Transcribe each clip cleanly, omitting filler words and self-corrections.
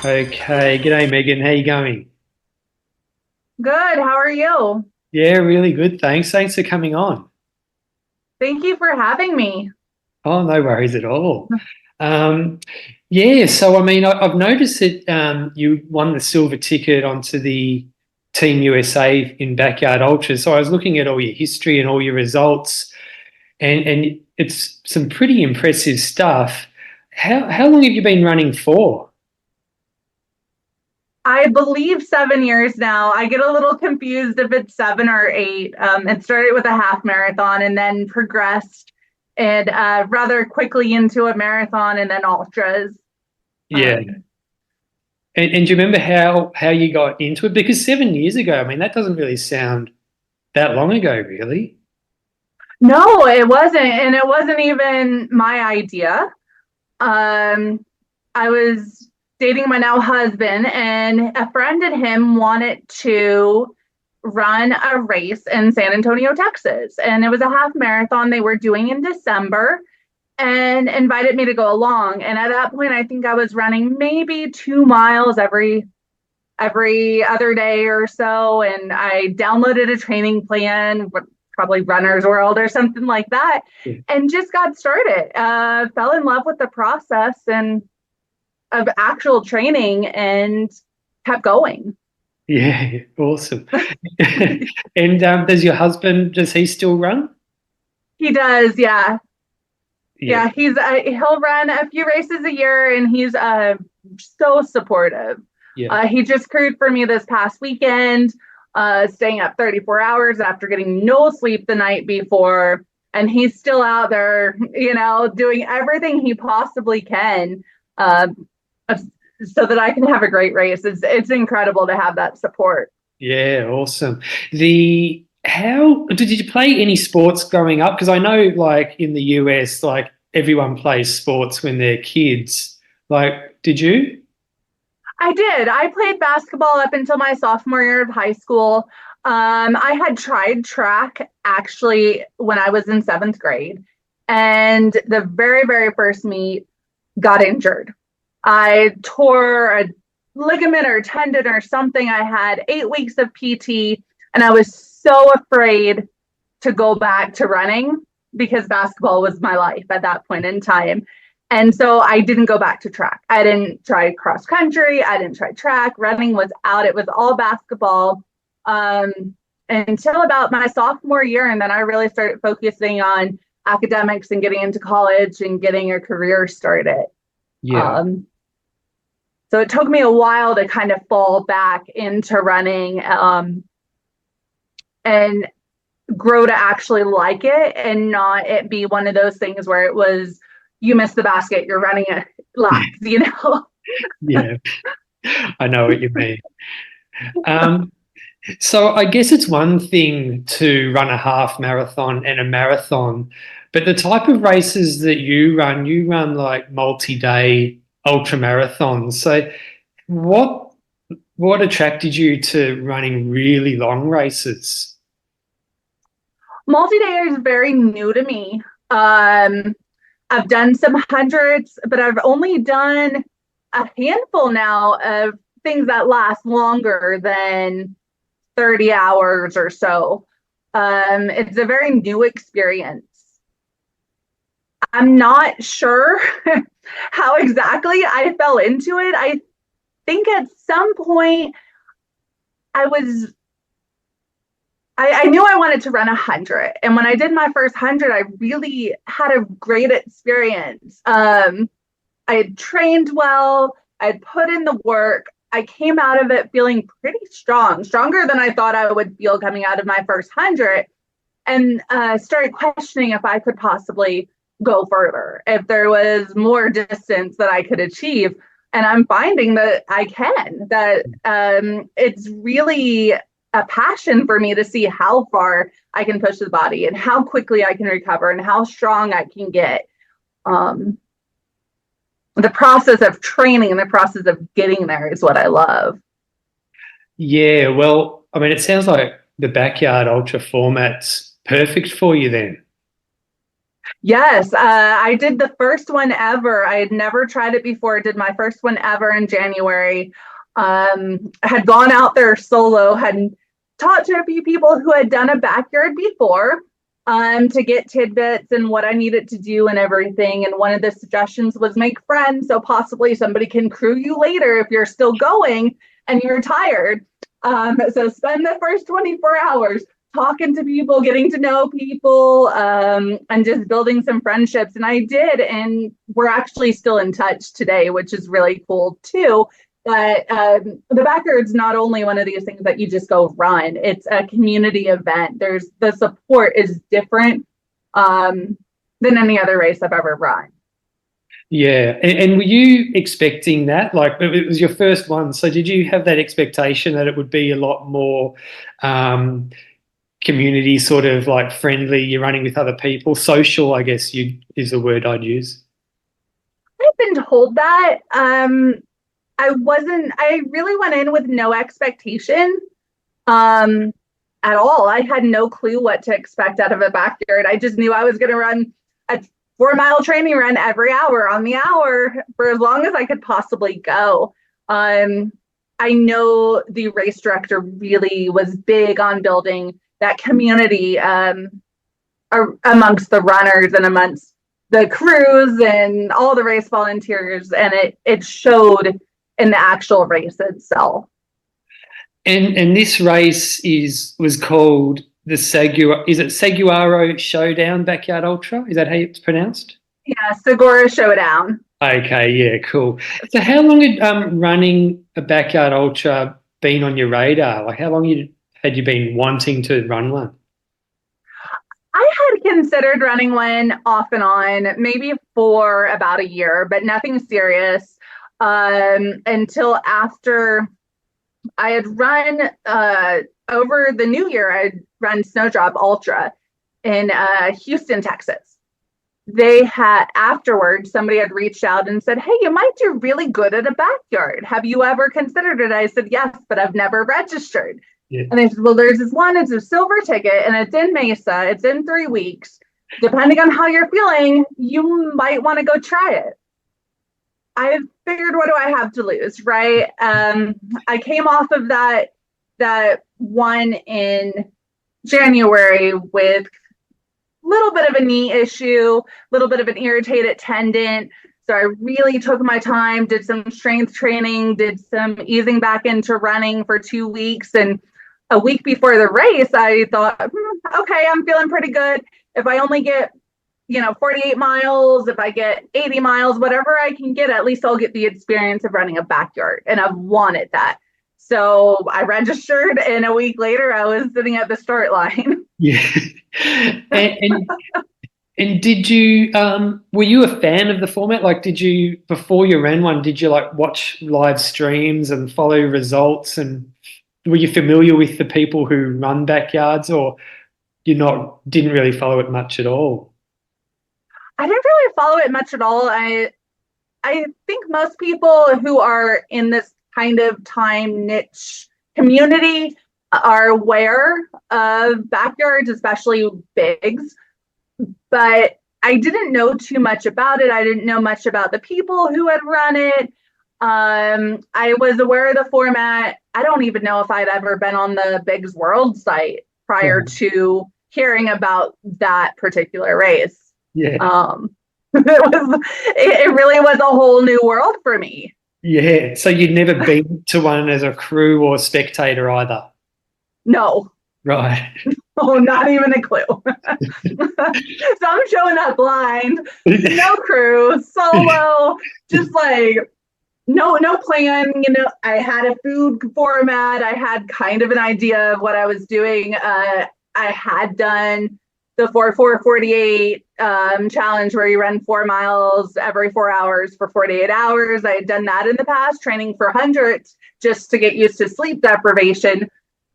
Okay, g'day Megan. How you going? Good. How are you? Yeah, really good. Thanks. Thanks for coming on. Thank you for having me. Oh, no worries at all. Um, yeah, so I mean, I've noticed that you won the silver ticket onto the Team USA in Backyard Ultra. So I was looking at all your history and all your results, and it's some pretty impressive stuff. How long have you been running for? I believe 7 years now. I get a little confused if it's 7 or 8. It started with a half marathon and then progressed and rather quickly into a marathon and then ultras. Yeah. Um, And do you remember how you got into it? Because 7 years ago, I mean, that doesn't really sound that long ago, really. no, it wasn't, and it wasn't even my idea. Um, I was dating my now husband, and a friend and him wanted to run a race in San Antonio, Texas. And it was a half marathon they were doing in December and invited me to go along. And at that point, I think I was running maybe 2 miles every other day or so. And I downloaded a training plan, probably Runner's World or something like that, Yeah, and just got started. Fell in love with the process and of actual training and kept going. yeah, awesome. And does your husband, does he still run? He does, yeah. Yeah, Yeah, he'll run a few races a year, and he's so supportive. yeah. He just crewed for me this past weekend, staying up 34 hours after getting no sleep the night before, and he's still out there, doing everything he possibly can, uh, so that I can have a great race. It's incredible to have that support. Yeah, awesome. The how did you play any sports growing up? Because I know like in the US, like everyone plays sports when they're kids. Like, did you? I did. I played basketball up until my sophomore year of high school. I had tried track actually when I was in seventh grade, and the very, very first meet got injured. I tore a ligament or tendon or something. I had 8 weeks of PT, and I was so afraid to go back to running because basketball was my life at that point in time. And so I didn't go back to track. I didn't try cross country. I didn't try track. Running was out. It was all basketball um, until about my sophomore year. And then I really started focusing on academics and getting into college and getting a career started. Yeah. Um, so it took me a while to kind of fall back into running and grow to actually like it and not it be one of those things where it was you miss the basket, you're running a lap, Yeah, I know what you mean. Um, so I guess it's one thing to run a half marathon and a marathon, but the type of races that you run like multi-day ultra marathons. So what what attracted you to running really long races? Multi-day is very new to me. I've done some hundreds, but I've only done a handful now of things that last longer than 30 hours or so. It's a very new experience. I'm not sure how exactly I fell into it. I think at some point I was I knew I wanted to run 100. And when I did my first 100, I really had a great experience. I had trained well, I had put in the work. I came out of it feeling pretty strong, stronger than I thought I would feel coming out of my first 100, and started questioning if I could possibly go further, if there was more distance that I could achieve. And I'm finding that I can, that it's really a passion for me to see how far I can push the body and how quickly I can recover and how strong I can get. Um, the process of training and the process of getting there is what I love. Yeah, well, I mean, it sounds like the backyard ultra format's perfect for you then. Yes, I did the first one ever. I had never tried it before. Did my first one ever in January. Had gone out there solo, had talked to a few people who had done a backyard before, to get tidbits and what I needed to do and everything. And one of the suggestions was make friends, so possibly somebody can crew you later if you're still going and you're tired. So spend the first 24 hours talking to people, getting to know people, and just building some friendships. And I did, and we're actually still in touch today, which is really cool too. But the backyard's not only one of these things that you just go run; it's a community event. There's the support is different than any other race I've ever run. Yeah. And were you expecting that? Like, it was your first one. So did you have that expectation that it would be a lot more community sort of like friendly? You're running with other people, social, I guess is the word I'd use. I've been told that. I really went in with no expectation at all. I had no clue what to expect out of a backyard. I just knew I was going to run a 4 mile training run every hour on the hour for as long as I could possibly go. I know the race director really was big on building that community amongst the runners and amongst the crews and all the race volunteers, and it showed in the actual race itself. And this race was called the Saguaro Showdown Backyard Ultra? Is that how it's pronounced? Yeah, Seguaro Showdown. Okay, yeah, cool. So how long had running a backyard ultra been on your radar? Like how long had you been wanting to run one? I had considered running one off and on, maybe for about a year, but nothing serious, until after I had run over the new year. I'd run Snowdrop Ultra in Houston, Texas. They had afterwards, somebody had reached out and said, "Hey, you might do really good at a backyard. Have you ever considered it?" I said, "Yes, but I've never registered." Yeah. And they said, "Well, there's this one, it's a silver ticket and it's in Mesa. It's in 3 weeks. Depending on how you're feeling, you might want to go try it." I figured, what do I have to lose, right? I came off of that one in January with a little bit of a knee issue, a little bit of an irritated tendon. So I really took my time, did some strength training, did some easing back into running for 2 weeks. And a week before the race, I thought, okay, I'm feeling pretty good. If I only get 48 miles, if I get 80 miles, whatever I can get, at least I'll get the experience of running a backyard. And I've wanted that. So I registered, and a week later I was sitting at the start line. Yeah. And did you were you a fan of the format? Like, before you ran one, did you like watch live streams and follow results, and were you familiar with the people who run backyards, or didn't really follow it much at all? I didn't really follow it much at all. I think most people who are in this kind of time niche community are aware of backyards, especially bigs, but I didn't know too much about it. I didn't know much about the people who had run it. I was aware of the format. I don't even know if I'd ever been on the Bigs World site prior to hearing about that particular race. Yeah. It really was a whole new world for me. Yeah. So you'd never been to one as a crew or spectator either? No. Right. Oh, not even a clue. So I'm showing up blind, no crew, solo, just like no plan. I had a food format. I had kind of an idea of what I was doing. I had done the 4-4-48 challenge, where you run 4 miles every 4 hours for 48 hours. I had done that in the past, training for hundreds just to get used to sleep deprivation.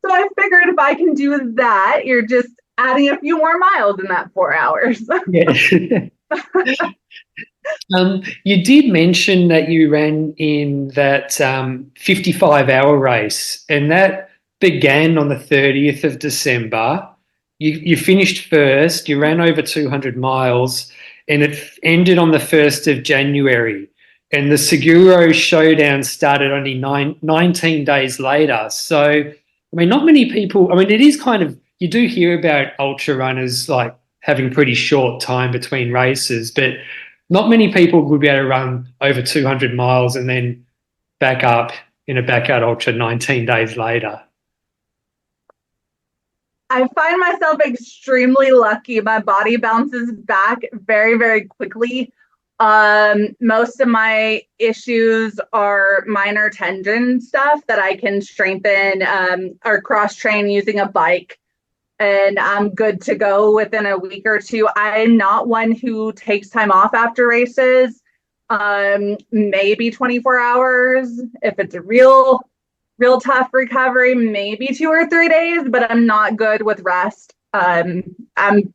So I figured if I can do that, you're just adding a few more miles in that 4 hours. Yeah. You did mention that you ran in that 55-hour race, and that began on the 30th of December you finished first, you ran over 200 miles, and it ended on the 1st of January. And the Saguaro Showdown started only 19 days later. So, I mean, not many people, I mean, it is kind of, you do hear about ultra runners like having pretty short time between races, but not many people would be able to run over 200 miles and then back up in a backyard ultra 19 days later. I find myself extremely lucky. My body bounces back very, very quickly. Most of my issues are minor tendon stuff that I can strengthen or cross train using a bike, and I'm good to go within a week or two. I'm not one who takes time off after races. Maybe 24 hours. If it's a real tough recovery, maybe 2 or 3 days, but I'm not good with rest. I'm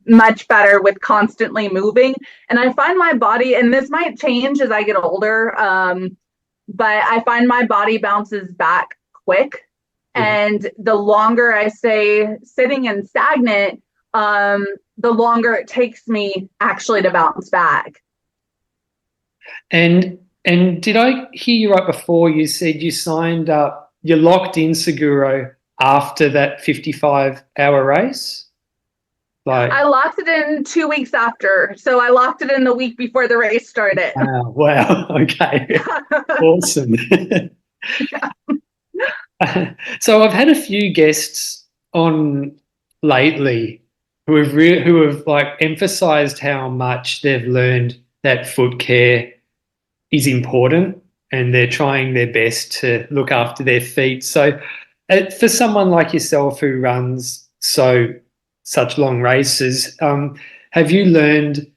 much better with constantly moving. And I find my body, and this might change as I get older, but I find my body bounces back quick. And the longer I stay sitting and stagnant, the longer it takes me actually to bounce back. And did I hear you right before you said you signed up, you locked in Seguaro after that 55-hour race? Like, I locked it in 2 weeks after. So I locked it in the week before the race started. Wow. Okay. Awesome. So I've had a few guests on lately who have like emphasized how much they've learned that foot care is important, and they're trying their best to look after their feet. So for someone like yourself who runs such long races, have you learned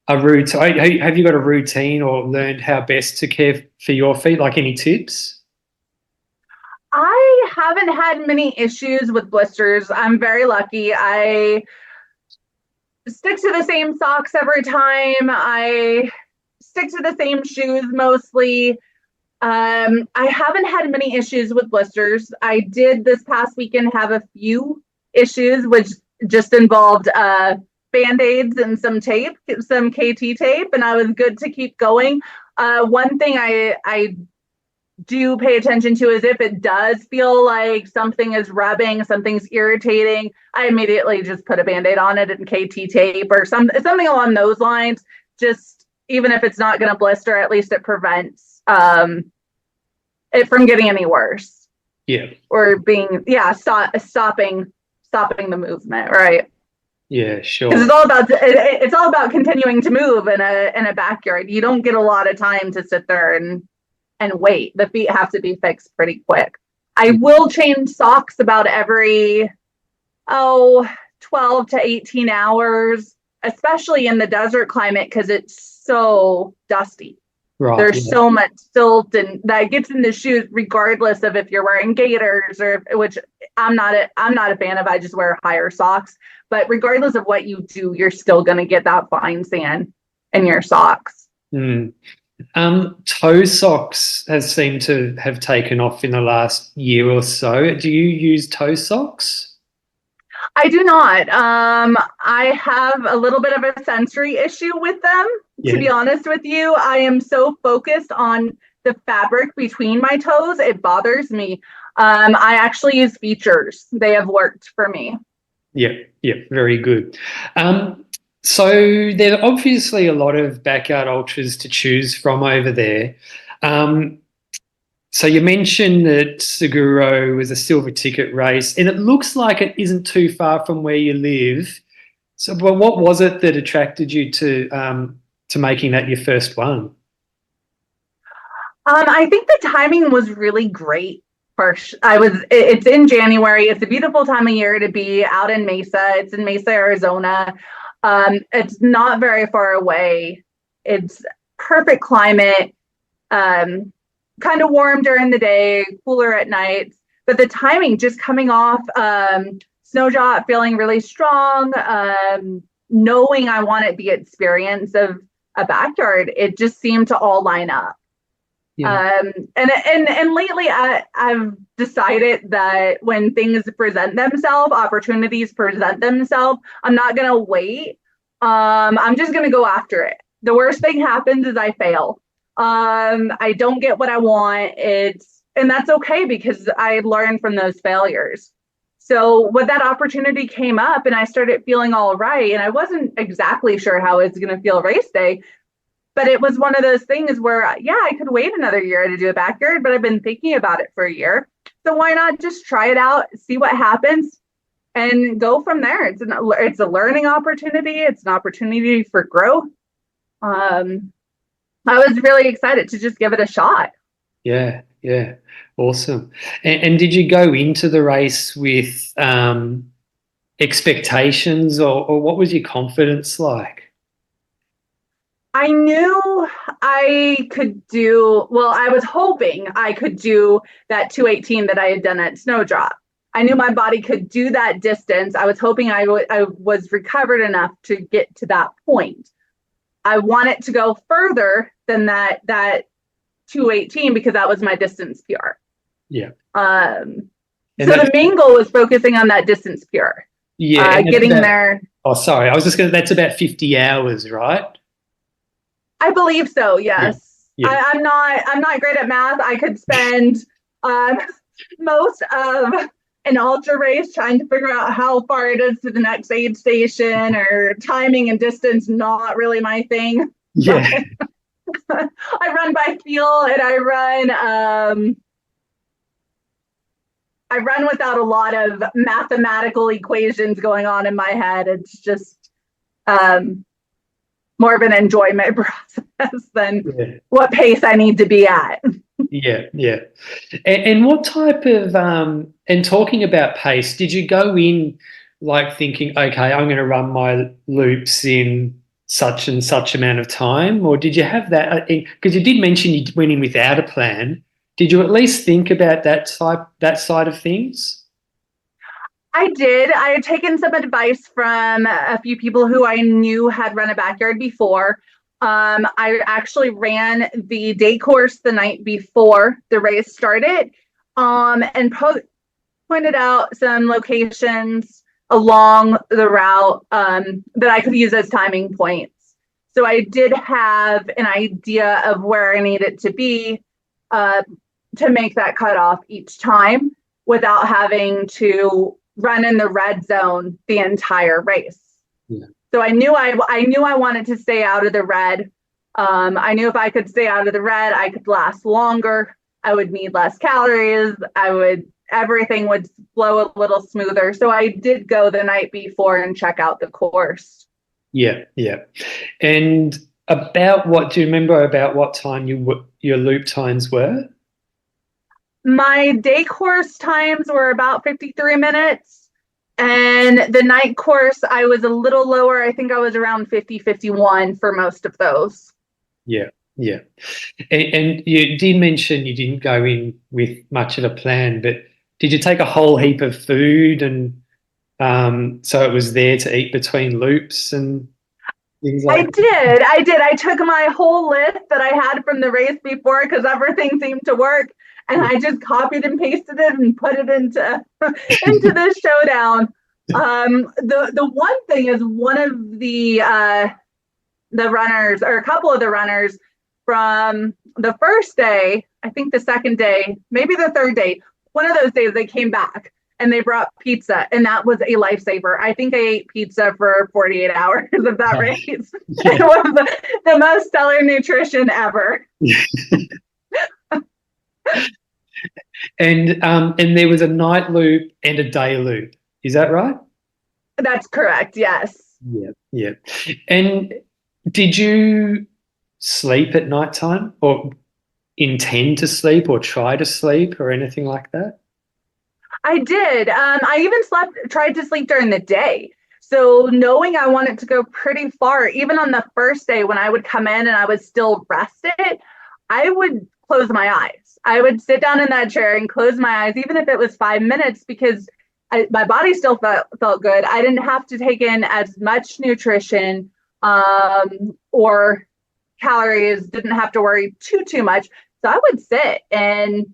a routine? Have you got a routine or learned how best to care for your feet? Like, any tips? I haven't had many issues with blisters. I'm very lucky. I stick to the same socks every time. I stick to the same shoes mostly. I haven't had many issues with blisters. I did this past weekend have a few issues, which just involved Band-Aids and some tape, some KT tape, and I was good to keep going. One thing I do pay attention to is if it does feel like something is rubbing, something's irritating, I immediately just put a Band-Aid on it and KT tape or something along those lines. Just even if it's not going to blister, at least it prevents it from getting any worse. Yeah. Or being stopping the movement, right? Yeah, sure. Because it's all about continuing to move in a backyard. You don't get a lot of time to sit there and wait. The feet have to be fixed pretty quick. I will change socks about every 12 to 18 hours, especially in the desert climate, because it's so dusty. Right, There's so much silt and that gets in the shoes, regardless of if you're wearing gaiters or which I'm not a fan of. I just wear higher socks. But regardless of what you do, you're still going to get that fine sand in your socks. Toe socks has seemed to have taken off in the last year or so. Do you use toe socks? I do not. I have a little bit of a sensory issue with them, to be honest with you. I am so focused on the fabric between my toes, it bothers me. I actually use features. They have worked for me. Yeah, very good. So there are obviously a lot of backyard ultras to choose from over there. So you mentioned that Seguaro was a silver ticket race, and it looks like it isn't too far from where you live. So, but what was it that attracted you to making that your first one? I think the timing was really great. It's in January. It's a beautiful time of year to be out in Mesa. It's in Mesa, Arizona. It's not very far away. It's perfect climate. Kind of warm during the day, cooler at night. But the timing, just coming off Snowdrop, feeling really strong, knowing I wanted the experience of a backyard, it just seemed to all line up. Yeah. And lately I've decided that when things present themselves, opportunities present themselves, I'm not gonna wait. I'm just gonna go after it. The worst thing happens is I fail. I don't get what I want. And that's okay because I learned from those failures. So when that opportunity came up and I started feeling all right, and I wasn't exactly sure how it's gonna feel race day, but it was one of those things where, yeah, I could wait another year to do a backyard, but I've been thinking about it for a year. So why not just try it out, see what happens, and go from there? It's a learning opportunity. It's an opportunity for growth. I was really excited to just give it a shot. Yeah. Yeah. Awesome. And did you go into the race with expectations, or what was your confidence like? I knew I could do, well, I was hoping I could do that 218 that I had done at Snowdrop. I knew my body could do that distance. I was hoping I was recovered enough to get to that point. I wanted to go further than that 218 because that was my distance PR. Yeah. So the main goal was focusing on that distance PR. Yeah. Getting there. Oh, sorry. I was just going to, that's about 50 hours, right? I believe so. Yes. Yeah. Yeah. I'm not great at math. I could spend most of an ultra race trying to figure out how far it is to the next aid station, or timing and distance. Not really my thing. Yeah. I run by feel, and I run without a lot of mathematical equations going on in my head. It's just more of an enjoyment process than what pace I need to be at. Yeah, yeah. And what type of, and talking about pace, did you go in like thinking, okay, I'm going to run my loops in such and such amount of time? Or did you have that? Because you did mention you went in without a plan. Did you at least think about that side of things? I did. I had taken some advice from a few people who I knew had run a backyard before. I actually ran the day course the night before the race started, and pointed out some locations along the route that I could use as timing points. So I did have an idea of where I needed to be to make that cutoff each time without having to run in the red zone the entire race. Yeah. So I knew I wanted to stay out of the red. I knew if I could stay out of the red, I could last longer. I would need less calories. Everything would flow a little smoother. So I did go the night before and check out the course. Yeah, yeah. And do you remember about what time your loop times were? My day course times were about 53 minutes. And the night course, I was a little lower. I think I was around 50, 51 for most of those. Yeah, yeah. And you did mention you didn't go in with much of a plan, but did you take a whole heap of food, and so it was there to eat between loops and things like that? I did. I took my whole list that I had from the race before because everything seemed to work. And I just copied and pasted it and put it into this showdown. The one thing is, one of the runners, or a couple of the runners from the first day, I think the second day, maybe the third day, one of those days they came back and they brought pizza, and that was a lifesaver. I think I ate pizza for 48 hours of that race. Yeah. It was the most stellar nutrition ever. And there was a night loop and a day loop. Is that right? That's correct. Yes. Yeah, yeah. And did you sleep at nighttime, or intend to sleep, or try to sleep, or anything like that? I did. I even tried to sleep during the day. So knowing I wanted to go pretty far, even on the first day when I would come in and I was still rested, I would close my eyes. I would sit down in that chair and close my eyes, even if it was 5 minutes, because my body still felt good. I didn't have to take in as much nutrition or calories, didn't have to worry too much. So I would sit and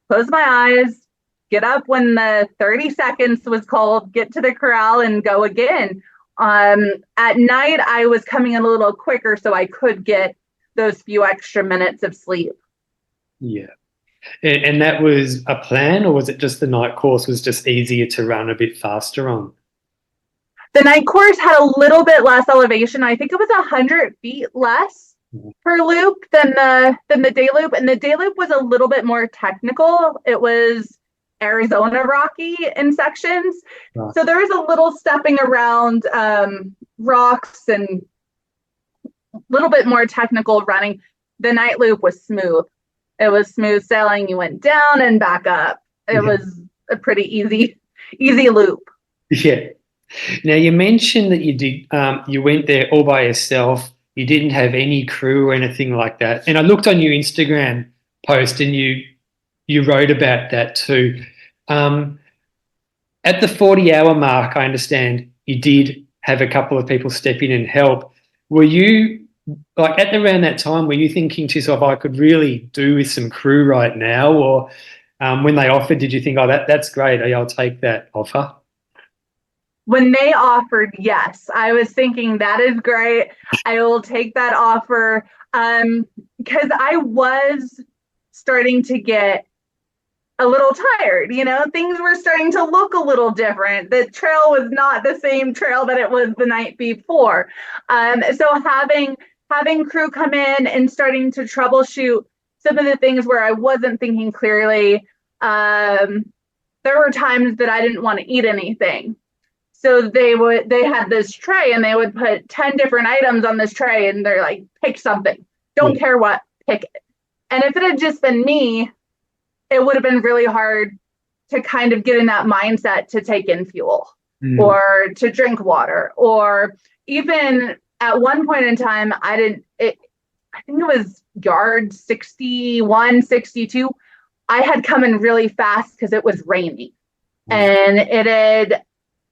close my eyes, get up when the 30 seconds was called, get to the corral and go again. At night, I was coming in a little quicker so I could get those few extra minutes of sleep. Yeah. And that was a plan, or was it just the night course was just easier to run a bit faster on? The night course had a little bit less elevation. I think it was 100 feet less per loop than the day loop, and the day loop was a little bit more technical. It was Arizona rocky in sections, Right. so there was a little stepping around rocks and a little bit more technical running. The night loop was smooth. It was smooth sailing. You went down and back up. It was a pretty easy loop. Yeah. Now you mentioned that you went there all by yourself. You didn't have any crew or anything like that. And I looked on your Instagram post, and you wrote about that too. At the 40-hour mark, I understand you did have a couple of people step in and help. Were you like at around that time? Were you thinking to yourself, I could really do with some crew right now, or when they offered, did you think, oh, that's great, I'll take that offer? When they offered, yes, I was thinking that is great. I will take that offer. Because I was starting to get a little tired, things were starting to look a little different. The trail was not the same trail that it was the night before. So having crew come in and starting to troubleshoot some of the things where I wasn't thinking clearly. There were times that I didn't want to eat anything. So they had this tray and they would put 10 different items on this tray and they're like, pick something. Don't care what, pick it. And if it had just been me, it would have been really hard to kind of get in that mindset to take in fuel or to drink water, or even at one point in time, I think it was yard 61, 62. I had come in really fast because it was raining and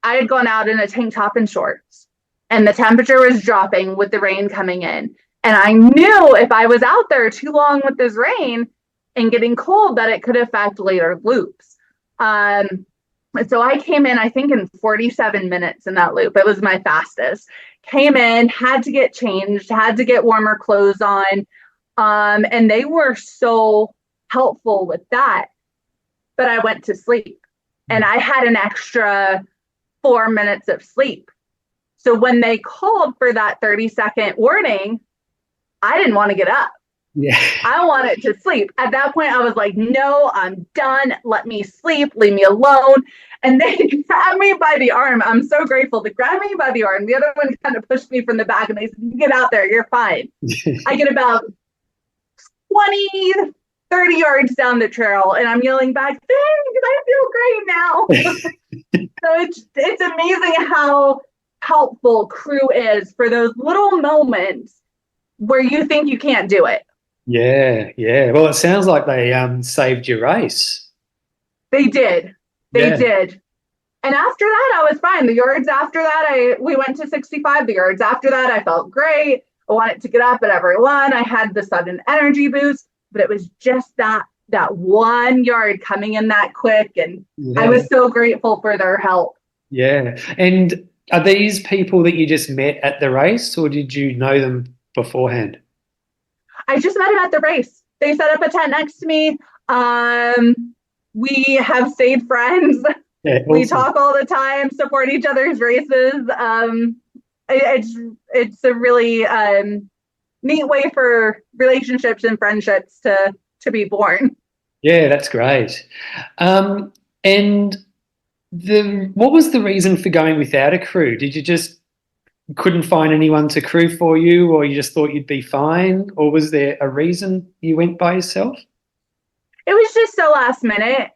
I had gone out in a tank top and shorts, and the temperature was dropping with the rain coming in. And I knew if I was out there too long with this rain and getting cold, that it could affect later loops. So I came in, I think, in 47 minutes in that loop. It was my fastest. Came in, had to get changed, had to get warmer clothes on. And they were so helpful with that. But I went to sleep and I had an extra 4 minutes of sleep. So when they called for that 30-second warning, I didn't want to get up. Yeah. I wanted to sleep. At that point, I was like, no, I'm done. Let me sleep. Leave me alone. And they grabbed me by the arm. I'm so grateful. They grabbed me by the arm. The other one kind of pushed me from the back and they said, you get out there. You're fine. I get about 20, 30 yards down the trail and I'm yelling back, thanks, I feel great now. So it's amazing how helpful crew is for those little moments where you think you can't do it. Yeah, yeah. Well, it sounds like they saved your race. They did. They did. And after that, I was fine. The yards after that, we went to 65. The yards after that, I felt great. I wanted to get up at every one. I had the sudden energy boost, but it was just that 1 yard coming in that quick. And I was so grateful for their help. Yeah. And are these people that you just met at the race, or did you know them beforehand? I just met them at the race. They set up a tent next to me. We have stayed friends. Yeah, awesome. We talk all the time, support each other's races. It's a really neat way for relationships and friendships to be born. Yeah, that's great. And what was the reason for going without a crew? Did you just couldn't find anyone to crew for you, or you just thought you'd be fine, or was there a reason you went by yourself? It was just so last minute.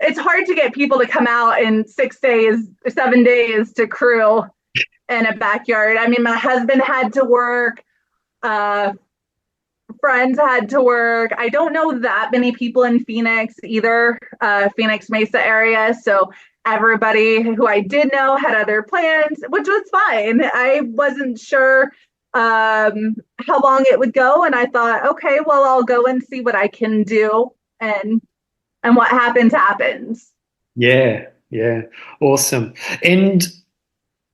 It's hard to get people to come out in 6 days, 7 days to crew in a backyard. I mean, my husband had to work, friends had to work. I don't know that many people in Phoenix either, Phoenix Mesa area. So everybody who I did know had other plans, which was fine. I wasn't sure how long it would go, and I thought, okay, well, I'll go and see what I can do, and what happens. Yeah, yeah, awesome. And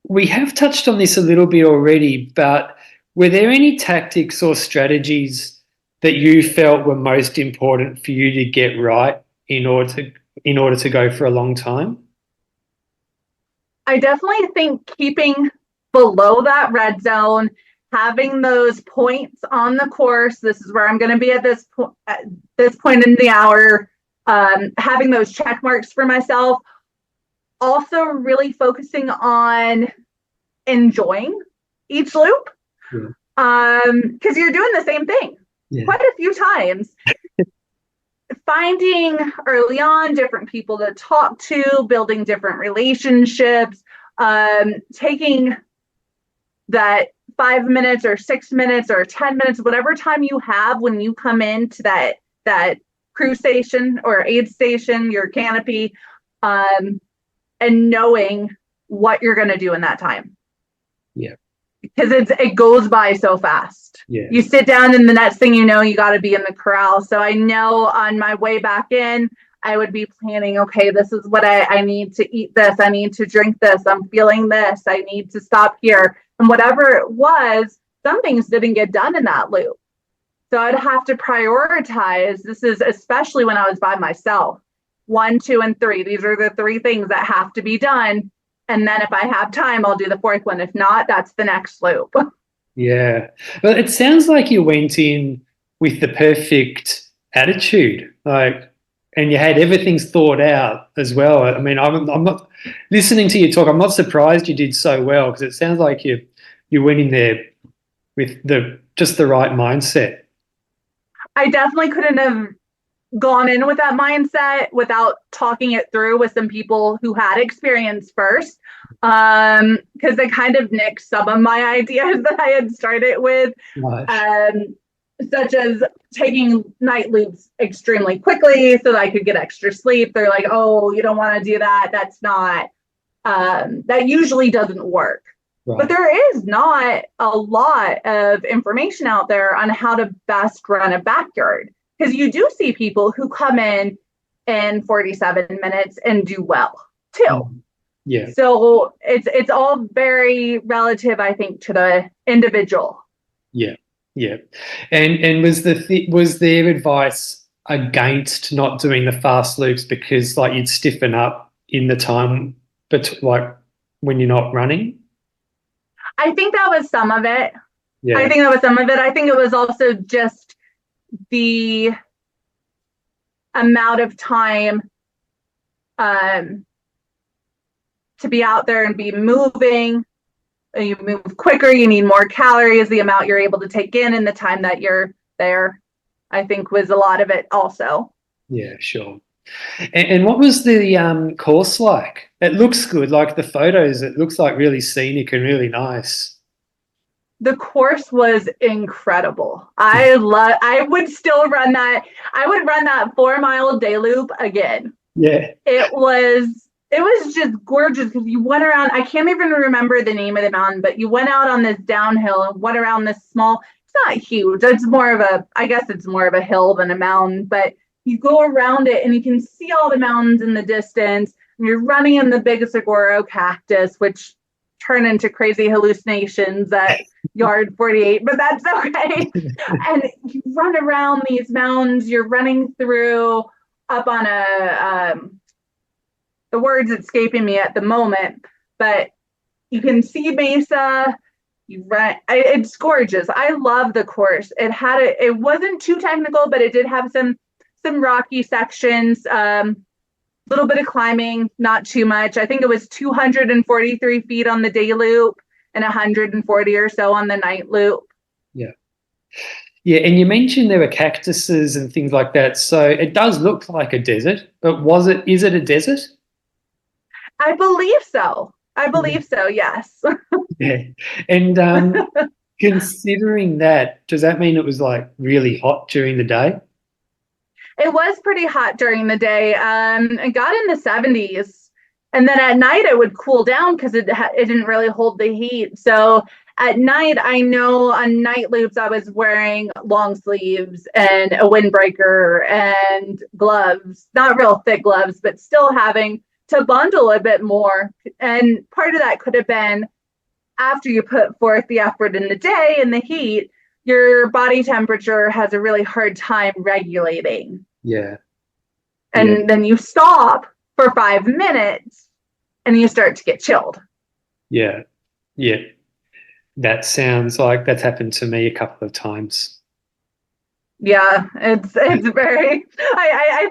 we have touched on this a little bit already, but were there any tactics or strategies that you felt were most important for you to get right in order to go for a long time? I definitely think keeping below that red zone, having those points on the course. This is where I'm going to be at this point in the hour. Having those check marks for myself. Also, really focusing on enjoying each loop, because you're doing the same thing quite a few times. Finding early on different people to talk to, building different relationships, taking that 5 minutes or 6 minutes or 10 minutes, whatever time you have when you come into that crew station or aid station, your canopy, and knowing what you're going to do in that time. Yeah. Because it goes by so fast. Yeah. You sit down and the next thing you know, you got to be in the corral. So I know on my way back in, I would be planning, okay, this is what I need to eat this. I need to drink this. I'm feeling this. I need to stop here. And whatever it was, some things didn't get done in that loop. So I'd have to prioritize. This is especially when I was by myself. 1, 2, and 3. These are the 3 things that have to be done. And then if I have time, I'll do the 4th one. If not, that's the next loop. Yeah. Well, it sounds like you went in with the perfect attitude, and you had everything thought out as well. I mean, I'm not listening to you talk. I'm not surprised you did so well, because it sounds like you went in there with just the right mindset. I definitely couldn't have gone in with that mindset without talking it through with some people who had experience first, because they kind of nixed some of my ideas that I had started with, such as taking night loops extremely quickly so that I could get extra sleep. They're like, oh, you don't want to do that. That's not, that usually doesn't work. Right. But there is not a lot of information out there on how to best run a backyard. Because you do see people who come in 47 minutes and do well too. Yeah. So it's all very relative, I think, to the individual. Yeah. Yeah. And was their advice against not doing the fast loops because you'd stiffen up in the time, but when you're not running? I think that was some of it. Yeah. I think that was some of it. I think it was also just the amount of time to be out there and be moving. You move quicker, you need more calories, the amount you're able to take in the time that you're there, I think was a lot of it also. Yeah, sure. And what was the course like? It looks good, like the photos, it looks like really scenic and really nice. The course was incredible. I would still run that. I would run that 4-mile day loop again. Yeah. It was just gorgeous because you went around, I can't even remember the name of the mountain, but you went out on this downhill and went around this small, it's not huge. It's more of a hill than a mountain, but you go around it and you can see all the mountains in the distance. And you're running in the big saguaro cactus, which turn into crazy hallucinations at yard 48, but that's okay. And you run around these mountains, you're running through up on the word's escaping me at the moment, but you can see Mesa. It's gorgeous. I love the course. It wasn't too technical, but it did have some rocky sections, little bit of climbing, not too much. I think it was 243 feet on the day loop and 140 or so on the night loop. Yeah. Yeah, and you mentioned there were cactuses and things like that. So it does look like a desert, but is it a desert? I believe so. Yes. Yeah. And considering that, does that mean it was really hot during the day? It was pretty hot during the day. It got in the 70s. And then at night it would cool down because it didn't really hold the heat. So At night, I know on night loops, I was wearing long sleeves and a windbreaker and gloves, not real thick gloves, but still having to bundle a bit more. And part of that could have been after you put forth the effort in the day in the heat, your body temperature has a really hard time regulating. Yeah. Yeah. And then you stop for 5 minutes and you start to get chilled. Yeah. Yeah. That sounds like that's happened to me a couple of times. Yeah, it's very. I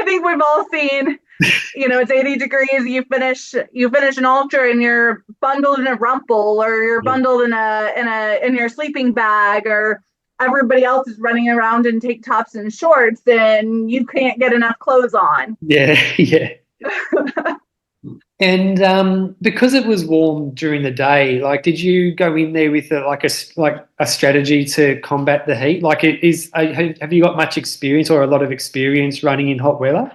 think we've all seen. It's 80 degrees. You finish an ultra and you're bundled in a rumple, or you're Yeah. bundled in your sleeping bag, or everybody else is running around in tank tops and shorts, and you can't get enough clothes on. Yeah. Yeah. And because it was warm during the day, like, did you go in there with a strategy to combat the heat? Like, have you got much experience or a lot of experience running in hot weather?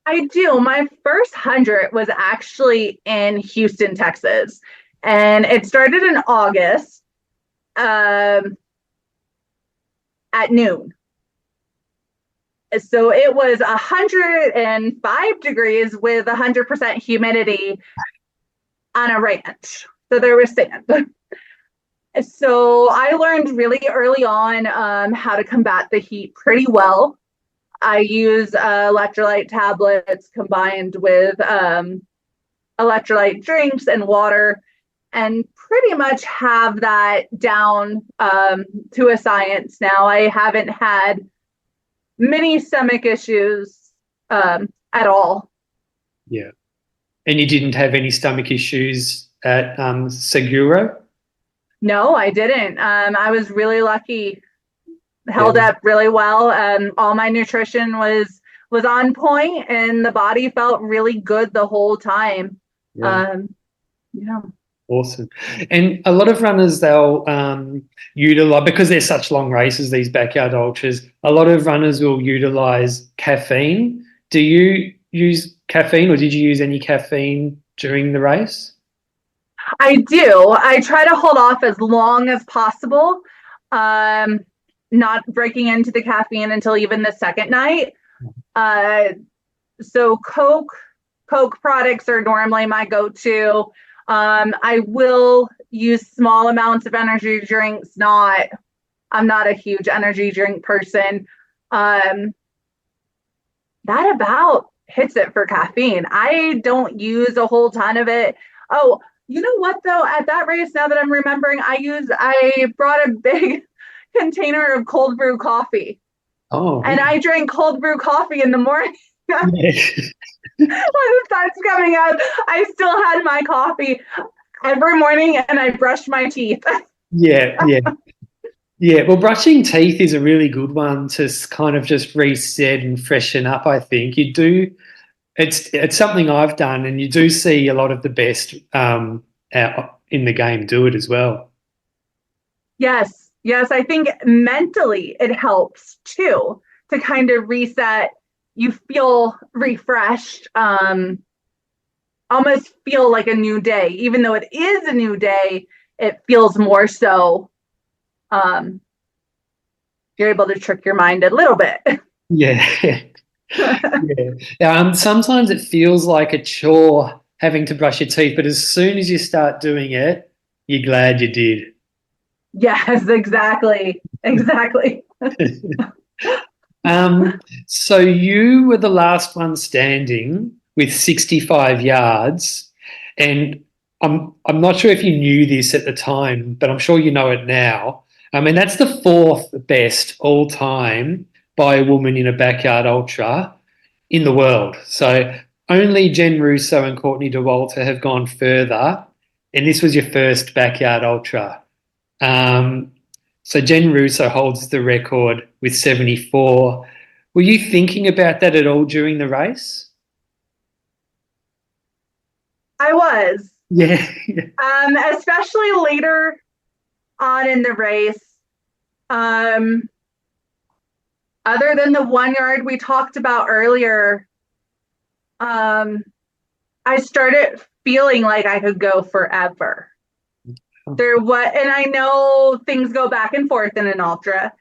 I do. My first 100 was actually in Houston, Texas, and it started in August at noon. So it was 105 degrees with 100% humidity on a ranch. So there was sand. So I learned really early on how to combat the heat pretty well. I use electrolyte tablets combined with electrolyte drinks and water, and pretty much have that down to a science now. I haven't had many stomach issues at all. Yeah. And you didn't have any stomach issues at Seguro? No, I didn't. I was really lucky. Held Yeah. up really well. All my nutrition was on point, and the body felt really good the whole time. Yeah. Yeah. Awesome. And a lot of runners, they'll utilize, because they're such long races, these backyard ultras, a lot of runners will utilize caffeine. Do you use caffeine, or did you use any caffeine during the race? I do. I try to hold off as long as possible, not breaking into the caffeine until even the second night. So Coke products are normally my go-to. I will use small amounts of energy drinks. I'm not a huge energy drink person. That about hits it for caffeine. I don't use a whole ton of it. Oh, you know what though? At that race, now that I'm remembering, I brought a big container of cold brew coffee. Oh, And I drank cold brew coffee in the morning. yeah. When the sun's coming up, I still had my coffee every morning, and I brushed my teeth. Yeah, yeah. Yeah, well, brushing teeth is a really good one to kind of just reset and freshen up, I think. You do, it's something I've done, and you do see a lot of the best out in the game do it as well. Yes, yes, I think mentally it helps too to kind of reset. You feel refreshed, almost feel like a new day. Even though it is a new day, it feels more so. Um, you're able to trick your mind a little bit. Yeah. Yeah. Sometimes it feels like a chore having to brush your teeth, but as soon as you start doing it, you're glad you did. Yes, exactly. Exactly. So you were the last one standing with 65 yards, and I'm not sure if you knew this at the time, but I'm sure you know it now. I mean, that's the fourth best all time by a woman in a backyard ultra in the world. So only Jen Russo and Courtney Dauwalter have gone further, and this was your first backyard ultra. Um, so Jen Russo holds the record with 74. Were you thinking about that at all during the race? I was, Yeah. especially later on in the race. Um, Other than the 1 yard we talked about earlier, I started feeling like I could go forever. and I know things go back and forth in an ultra.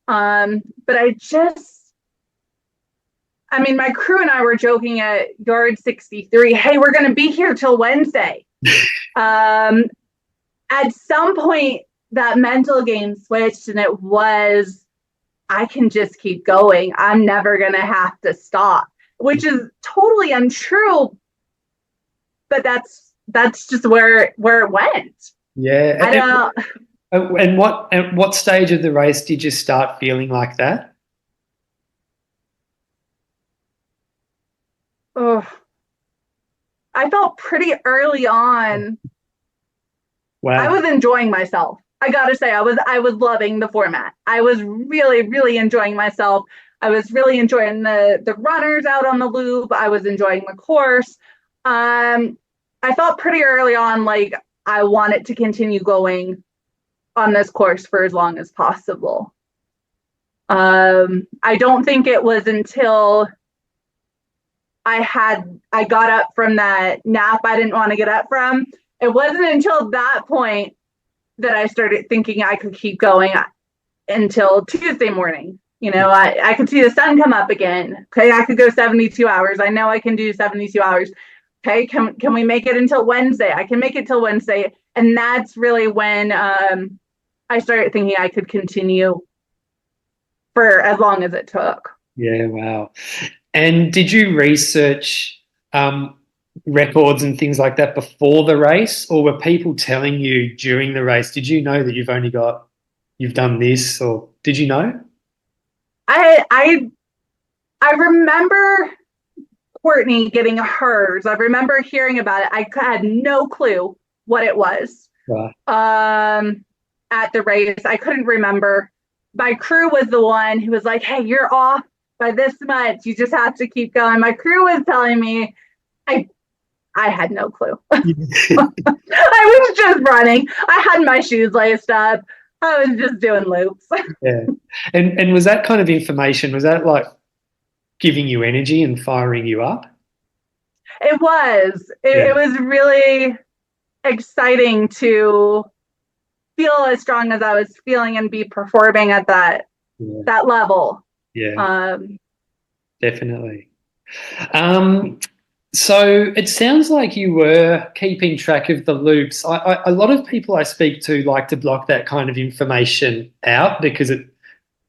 But I mean, my crew and I were joking at yard 63, hey, we're going to be here till Wednesday. At some point, that mental game switched, and it was, I can just keep going. I'm never going to have to stop, which is totally untrue, but that's just where it went. Yeah. I don't. And what stage of the race did you start feeling like that? Oh, I felt pretty early on. Wow. I was enjoying myself. I gotta say, I was loving the format. I was really, really enjoying myself. I was really enjoying the runners out on the loop. I was enjoying the course. I felt pretty early on like I wanted to continue going on this course for as long as possible. I don't think it was until I got up from that nap I didn't want to get up from. It wasn't until that point that I started thinking I could keep going until Tuesday morning. You know, I could see the sun come up again. Okay, I could go 72 hours. I know I can do 72 hours. Okay, can we make it until Wednesday? I can make it till Wednesday. And that's really when I started thinking I could continue for as long as it took. Yeah, wow. And did you research records and things like that before the race, or were people telling you during the race? Did you know that you've done this, or did you know? I remember Courtney getting hers. I remember hearing about it. I had no clue what it was. Right. At the race, I couldn't remember. My crew was the one who was like, hey, you're off by this much. You just have to keep going. My crew was telling me. I had no clue. I was just running. I had my shoes laced up. I was just doing loops. Yeah. And was that kind of information, was that like giving you energy and firing you up? It was. It was really exciting to feel as strong as I was feeling and be performing at that level. Yeah. Definitely. So it sounds like you were keeping track of the loops. A lot of people I speak to like to block that kind of information out because it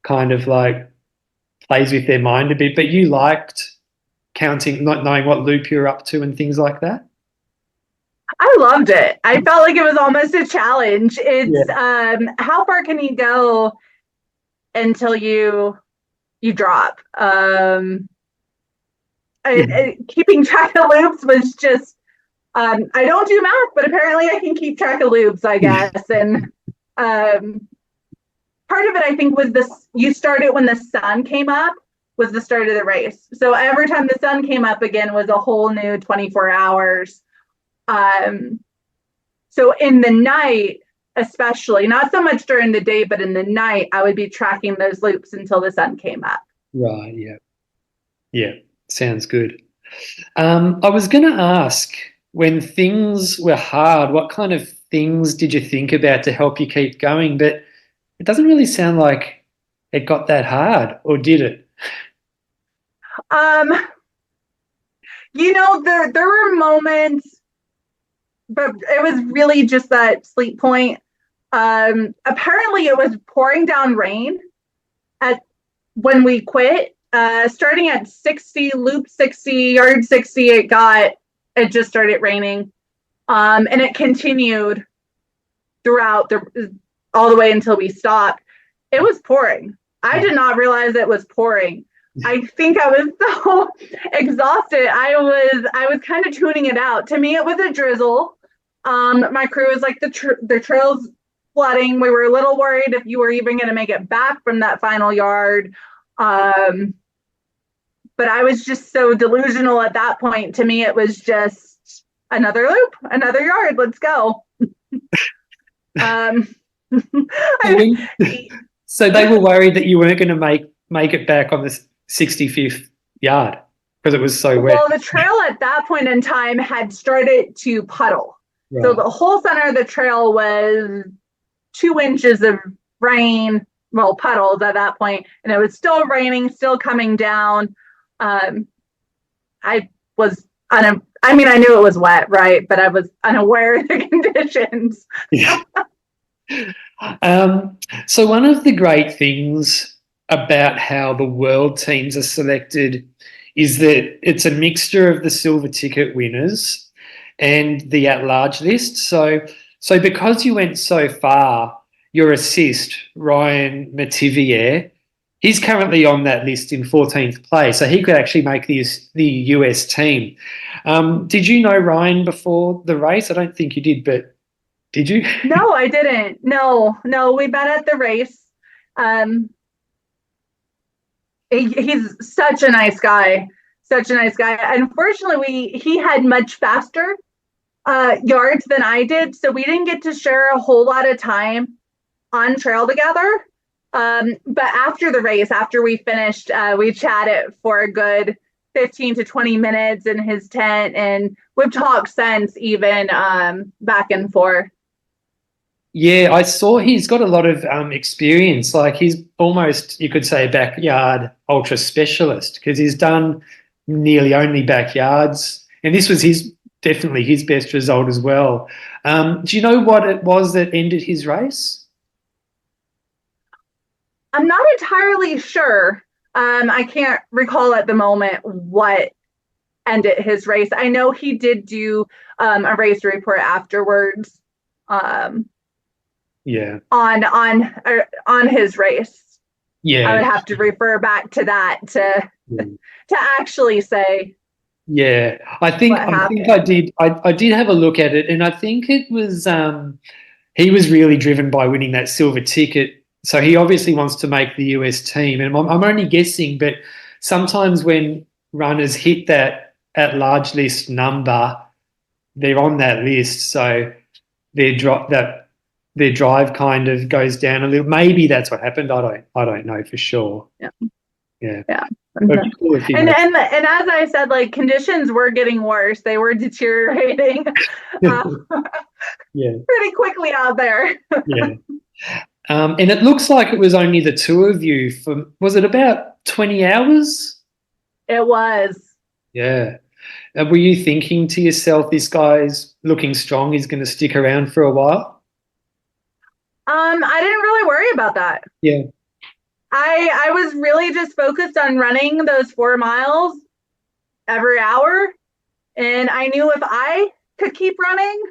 kind of like plays with their mind a bit. But you liked counting, not knowing what loop you're up to and things like that? I loved it. I felt like it was almost a challenge. It's how far can you go until you drop? Keeping track of loops was just I don't do math, but apparently I can keep track of loops, I guess. And part of it I think was this, you started when the sun came up was the start of the race. So every time the sun came up again was a whole new 24 hours. So in the night, especially, not so much during the day, but in the night, I would be tracking those loops until the sun came up. Right, yeah. Yeah, sounds good. I was going to ask, when things were hard, what kind of things did you think about to help you keep going? But it doesn't really sound like it got that hard, or did it? You know, there were moments, but it was really just that sleep point. Apparently it was pouring down rain when we quit. Starting at 60, loop 60, yard 60, it just started raining. And it continued throughout all the way until we stopped. It was pouring. I did not realize it was pouring. I think I was so exhausted. I was kind of tuning it out. To me, it was a drizzle. My crew was like, the trail's flooding. We were a little worried if you were even going to make it back from that final yard. But I was just so delusional at that point. To me, it was just another loop, another yard. Let's go. So they were worried that you weren't going to make it back on the 65th yard because it was so wet. Well, the trail at that point in time had started to puddle. So Right. the whole center of the trail was 2 inches of rain, well, puddles at that point, and it was still raining, still coming down. Um, I was I mean, I knew it was wet, right? But I was unaware of the conditions. Yeah. Um, so one of the great things about how the world teams are selected is that it's a mixture of the silver ticket winners and the at-large list. So because you went so far, your assist, Ryan Mativier, he's currently on that list in 14th place. So he could actually make the US team. Did you know Ryan before the race? I don't think you did, but did you? No, I didn't. No, no, we met at the race. Um, he's such a nice guy, such a nice guy. Unfortunately, he had much faster yards than I did, so we didn't get to share a whole lot of time on trail together. But after the race, after we finished, we chatted for a good 15 to 20 minutes in his tent, and we've talked since, even back and forth. Yeah, I saw he's got a lot of experience. Like he's almost, you could say, a backyard ultra specialist because he's done nearly only backyards, and this was his definitely his best result as well. Do you know what it was that ended his race? I'm not entirely sure. I can't recall at the moment what ended his race. I know he did do a race report afterwards, um, Yeah, on his race. I yeah, would have to refer back to that to actually say yeah. what I think happened. I did have a look at it, and I think it was he was really driven by winning that silver ticket. So he obviously wants to make the US team. And I'm only guessing, but sometimes when runners hit that at large list number, they're on that list. So their drive kind of goes down a little. Maybe that's what happened. I don't know for sure. Yeah, Yeah. yeah. But it'd be cool if he And makes as I said, like conditions were getting worse. They were deteriorating uh, yeah, pretty quickly out there. yeah. And it looks like it was only the two of you for, was it about 20 hours? It was. Yeah. Were you thinking to yourself, this guy's looking strong, he's going to stick around for a while? I didn't really worry about that. Yeah. I was really just focused on running those 4 miles every hour, and I knew if I could keep running,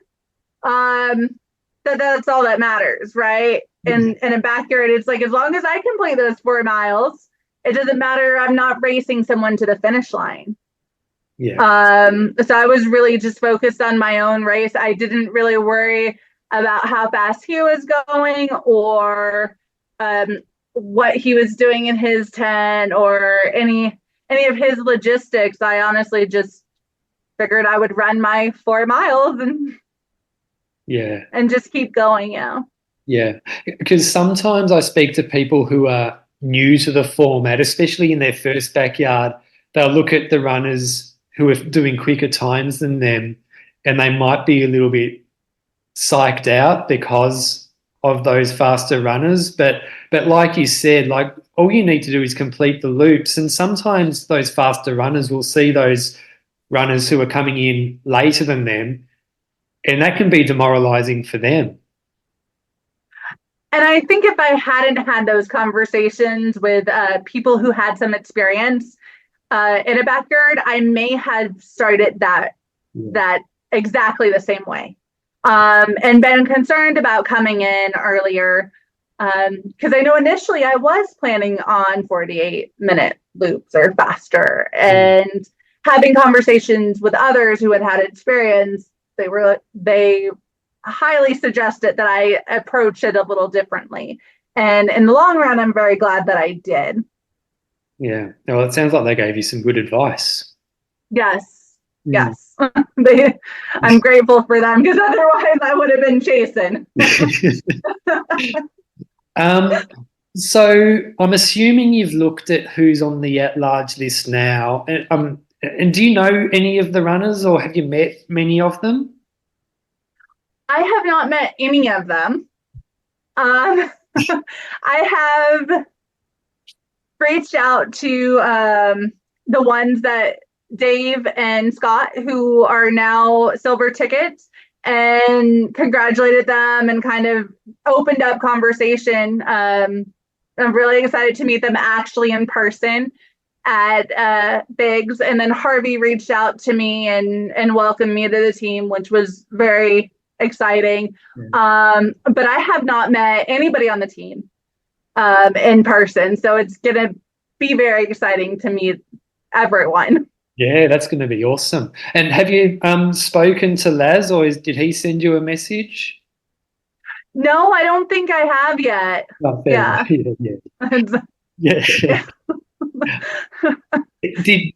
that's all that matters, right? And in a backyard, it's like as long as I complete those 4 miles, it doesn't matter. I'm not racing someone to the finish line. Yeah. So I was really just focused on my own race. I didn't really worry about how fast he was going or um, what he was doing in his tent or any of his logistics. I honestly just figured I would run my 4 miles Yeah. and just keep going. Yeah. Yeah. Because sometimes I speak to people who are new to the format, especially in their first backyard. They'll look at the runners who are doing quicker times than them, and they might be a little bit psyched out because of those faster runners. But like you said, like all you need to do is complete the loops. And sometimes those faster runners will see those runners who are coming in later than them, and that can be demoralizing for them. And I think if I hadn't had those conversations with people who had some experience in a backyard, I may have started that exactly the same way, and been concerned about coming in earlier because I know initially I was planning on 48-minute loops or faster, and having conversations with others who had had experience, they highly suggested that I approach it a little differently. And in the long run, I'm very glad that I did. Yeah. Well, it sounds like they gave you some good advice. Yes, Mm. yes. I'm grateful for them because otherwise I would have been chasing. um, so I'm assuming you've looked at who's on the at-large list now. And do you know any of the runners or have you met many of them? I have not met any of them. Um, I have reached out to the ones that Dave and Scott, who are now silver tickets, and congratulated them and kind of opened up conversation. I'm really excited to meet them actually in person at Biggs. And then Harvey reached out to me and welcomed me to the team, which was very exciting. But I have not met anybody on the team in person. So it's going to be very exciting to meet everyone. Yeah, that's going to be awesome. And have you spoken to Laz, or did he send you a message? No, I don't think I have yet. Oh, Yeah. Yeah.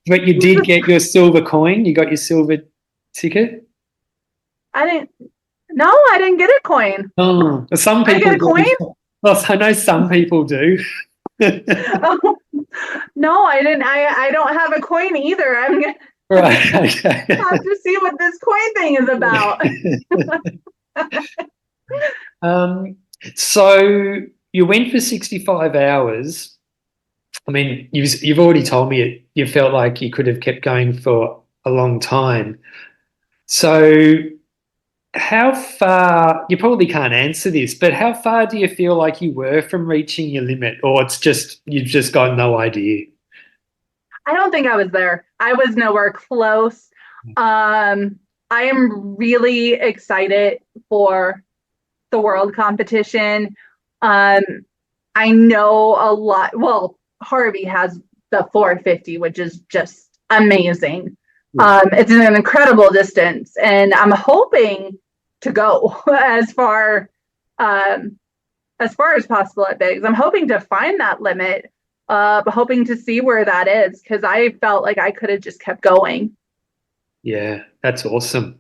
But you did get your silver coin? You got your silver ticket? I didn't get a coin. Oh, some people I get a coin? Well, I know some people do. Oh, no, I didn't. I don't have a coin either. I'm gonna Right. Okay. have to see what this coin thing is about. So you went for 65 hours. I mean, you've already told me you felt like you could have kept going for a long time. So how far, you probably can't answer this, but how far do you feel like you were from reaching your limit, or you've just got no idea? I don't think I was there. I was nowhere close. I am really excited for the world competition. I know a lot. Well, Harvey has the 450, which is just amazing. It's an incredible distance, and I'm hoping to go as far as possible at Biggs. I'm hoping to find that limit, hoping to see where that is, because I felt like I could have just kept going. Yeah, that's awesome.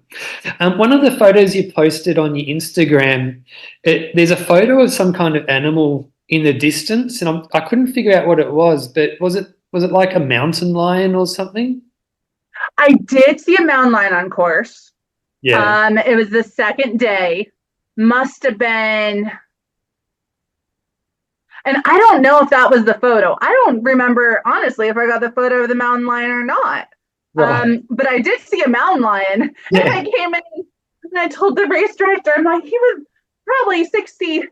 One of the photos you posted on your Instagram, there's a photo of some kind of animal in the distance, and I couldn't figure out what it was, but was it like a mountain lion or something? I did see a mountain lion on course. Yeah. It was the second day. Must have been, and I don't know if that was the photo. I don't remember, honestly, if I got the photo of the mountain lion or not. Right. But I did see a mountain lion. Yeah. And I came in and I told the race director, I'm like, he was probably 60,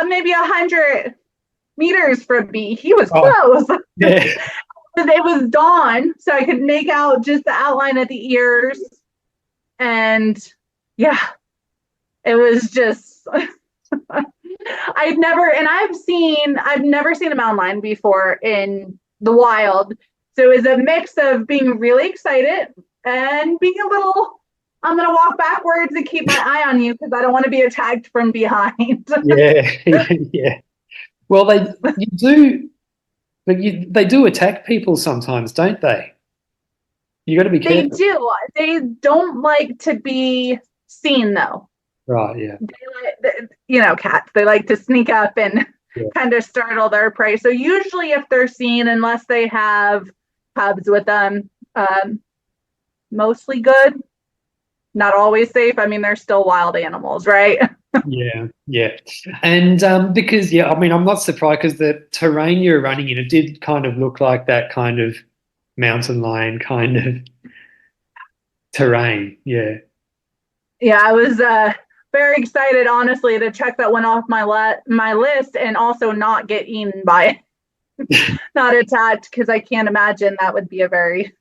maybe 100 meters from me. He was close. Yeah. It was dawn, so I could make out just the outline of the ears. And yeah, it was just I've never seen a mountain lion before in the wild. So it was a mix of being really excited and being a little, I'm gonna walk backwards and keep my eye on you because I don't want to be attacked from behind. Yeah. Yeah. Well, they do attack people sometimes, don't they? You got to be careful. They do. They don't like to be seen, though. Right. Yeah. Cats. They like to sneak up and kind of startle their prey. So usually, if they're seen, unless they have cubs with them, mostly good. Not always safe. I mean, they're still wild animals, right? Yeah, yeah. And because, yeah, I mean, I'm not surprised because the terrain you're running in, it did kind of look like that kind of mountain lion kind of terrain. Yeah. Yeah, I was very excited, honestly, to check that one off my list and also not get eaten by it, not attacked, because I can't imagine that would be a very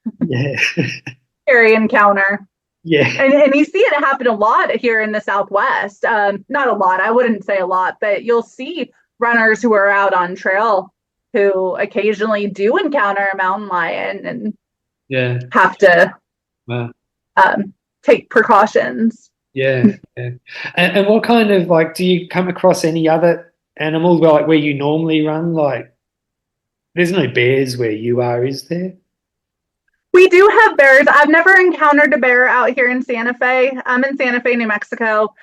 scary encounter. Yeah. And you see it happen a lot here in the Southwest. Not a lot, I wouldn't say a lot, but you'll see runners who are out on trail who occasionally do encounter a mountain lion and have to take precautions. Yeah. Yeah. And what kind of, like, do you come across any other animals like where you normally run? Like, there's no bears where you are, is there? We do have bears. I've never encountered a bear out here in Santa Fe. I'm in Santa Fe, New Mexico.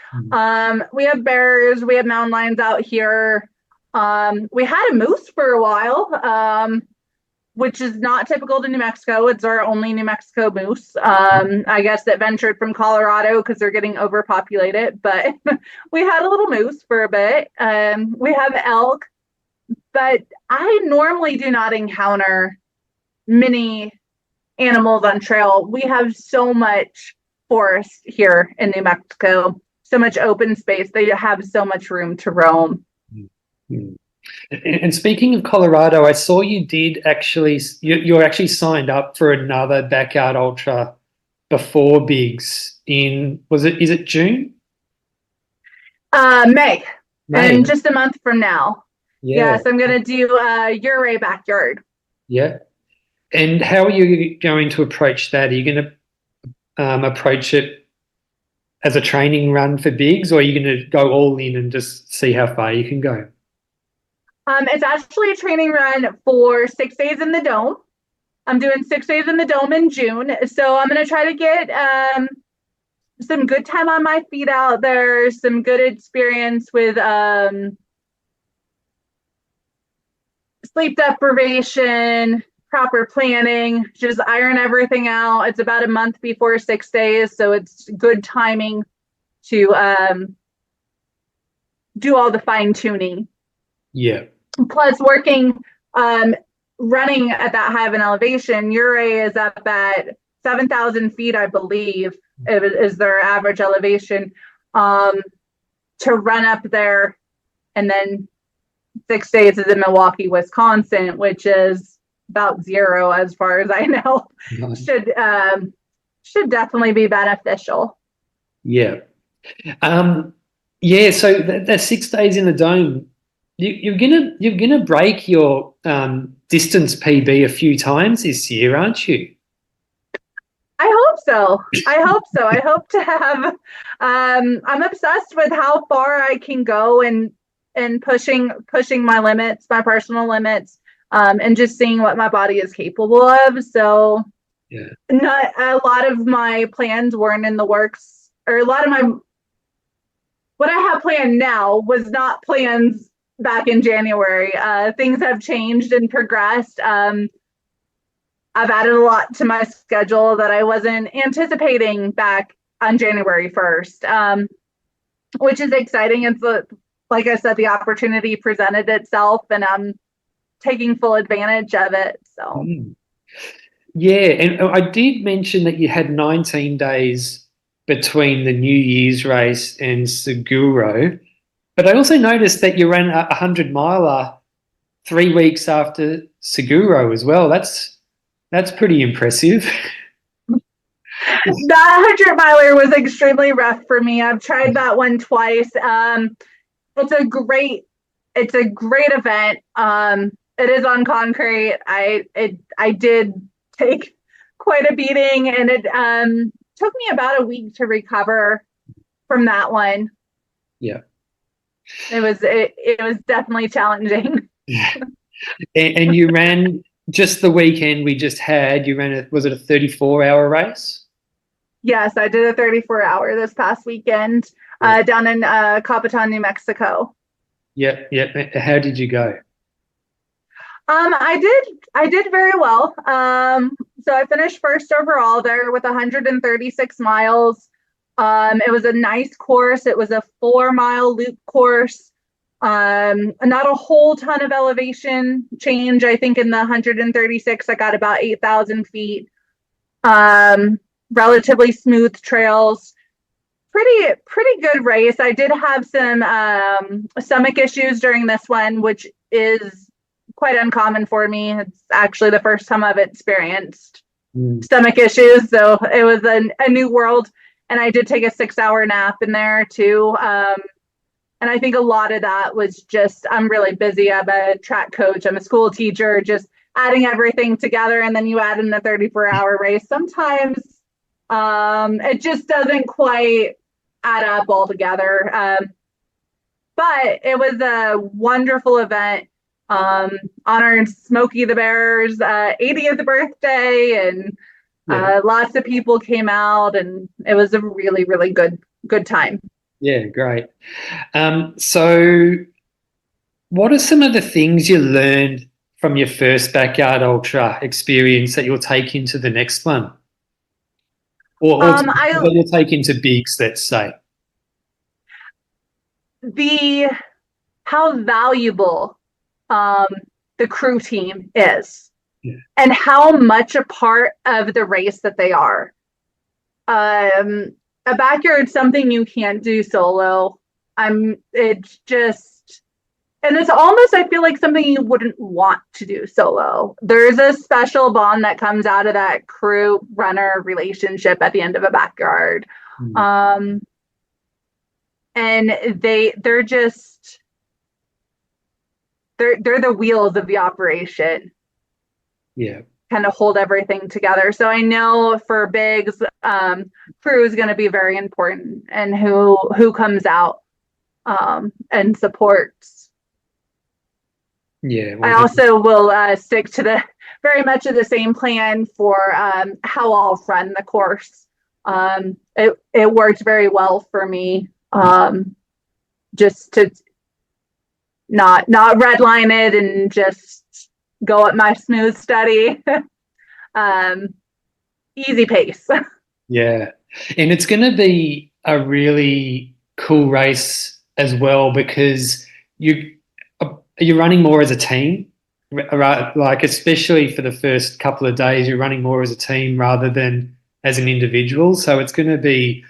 We have bears. We have mountain lions out here. We had a moose for a while. which is not typical to New Mexico. It's our only New Mexico moose. I guess that ventured from Colorado because they're getting overpopulated, but we had a little moose for a bit. We have elk, but I normally do not encounter many animals on trail. We have so much forest here in New Mexico, so much open space. They have so much room to roam. Mm. And speaking of Colorado, I saw you did actually, you're actually signed up for another backyard ultra before Bigs is it June? May. May. And just a month from now. Yeah. Yes, I'm going to do Ouray backyard. Yeah. And how are you going to approach that? Are you going to approach it as a training run for Bigs, or are you going to go all in and just see how far you can go? It's actually a training run for 6 days in the Dome. I'm doing 6 days in the Dome in June. So I'm going to try to get some good time on my feet out there, some good experience with sleep deprivation, proper planning, just iron everything out. It's about a month before 6 days, so it's good timing to do all the fine tuning. Yeah. Plus, working, running at that high of an elevation, Ouray is up at 7,000 feet, I believe, is their average elevation. To run up there, and then 6 days is in Milwaukee, Wisconsin, which is about zero as far as I know. Nice. Should definitely be beneficial. Yeah. Yeah. So that 6 days in the Dome, you're gonna break your distance PB a few times this year, aren't you? I hope so. I hope to have. I'm obsessed with how far I can go and pushing my limits, my personal limits, and just seeing what my body is capable of. So, yeah, not a lot of my plans weren't in the works, or a lot of what I have planned now was not plans back in January. Things have changed and progressed. I've added a lot to my schedule that I wasn't anticipating back on January 1st, which is exciting. It's like I said, the opportunity presented itself, and I'm taking full advantage of it. So, yeah, and I did mention that you had 19 days between the New Year's race and Seguaro, but I also noticed that you ran a 100-miler 3 weeks after Seguaro as well. That's pretty impressive. That 100-miler was extremely rough for me. I've tried that one twice. It's a great event. It is on concrete. I did take quite a beating, and it took me about a week to recover from that one. Yeah. It was definitely challenging. And you ran just the weekend we just had. You ran was it a 34-hour race? Yes, I did a 34-hour this past weekend, down in Capitan, New Mexico. Yeah. How did you go? I did very well. So I finished first overall there with 136 miles. It was a nice course. It was a 4-mile loop course. Not a whole ton of elevation change. I think in the 136, I got about 8,000 feet. Relatively smooth trails. Pretty good race. I did have some stomach issues during this one, which is quite uncommon for me. It's actually the first time I've experienced stomach issues, so it was a new world. And I did take a 6-hour nap in there too. And I think a lot of that was just, I'm really busy. I'm a track coach. I'm a school teacher, just adding everything together. And then you add in the 34-hour race. Sometimes it just doesn't quite add up all together. But it was a wonderful event. Honored Smokey the Bear's 80th birthday, and lots of people came out, and it was a really, really good time. Yeah, great. So what are some of the things you learned from your first backyard ultra experience that you'll take into the next one, or that you'll take into bigs, let's say? How valuable the crew team is, yeah. and how much a part of the race that they are. A backyard is something you can't do solo. It's just, and it's almost, I feel like something you wouldn't want to do solo. There's a special bond that comes out of that crew runner relationship at the end of a backyard. And they're just, they're the wheels of the operation. Yeah. Kind of hold everything together. So I know for bigs, crew is going to be very important, and who comes out and supports. Yeah. I also will stick to the very much of the same plan for how I'll run the course. It worked very well for me. Just to not redline it and just go at my smooth, steady, easy pace. Yeah. And it's going to be a really cool race as well, because you're running more as a team, right? Like, especially for the first couple of days, you're running more as a team rather than as an individual. So it's going to be,